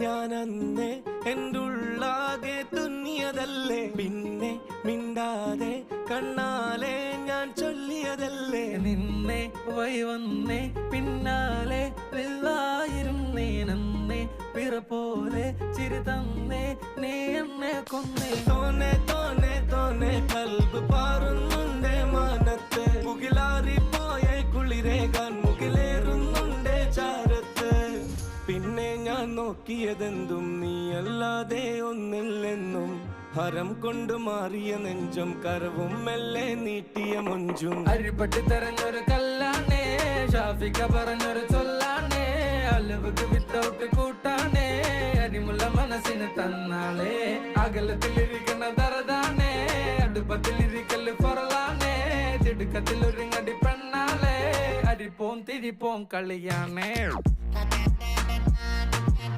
ഞാൻ അന്നേ എൻ്റെ ഉള്ളാകെ തുന്നിയതല്ലേ, പിന്നെ മിണ്ടാതെ കണ്ണാലെ ഞാൻ ചൊല്ലിയതല്ലേ. നിന്നെ വന്നേ പിന്നാലെ വെള്ളായിരുന്നേ നന്നേ പിറ പോലെ ചിരി തന്നേ നീ എന്നെ കൊന്നേ. തോന്നെ തോന്നെ തോന്നെ കൽബ് പാറുന്നുണ്ട് മാനത്ത്, മുകിലാറിപ്പോയ കുളിരേകാൻ മുകിലേറുന്നുണ്ട് ചാരത്ത്. പിന്നെ ഞാൻ നോക്കിയതെന്തും നീയല്ലാതെ ഒന്നില്ലെന്നും, ഹരം കൊണ്ട് മാറിയ നെഞ്ചും കരവും മെല്ലെ നീട്ടിയ മൊഞ്ചും. അരിപ്പട്ടി തെരഞ്ഞൊരു കല്ലാണേ, ഷാഫിക്ക പറഞ്ഞൊരു ചൊല്ലാണേ, അലവുക്ക് വിത്തൗട്ട് കൂട്ടാണേ, അരിമുള്ള മനസ്സിന് തന്നാളേ. അകലത്തിലിരിക്കണ ദറതാണേ, അടുപ്പത്തിലിരിക്കല് പൊറലാണേ, തിടുക്കത്തിലൊരുങ്ങടി പെണ്ണാളേ, അരിപ്പോം തിരിപ്പോം കളിയാണേ.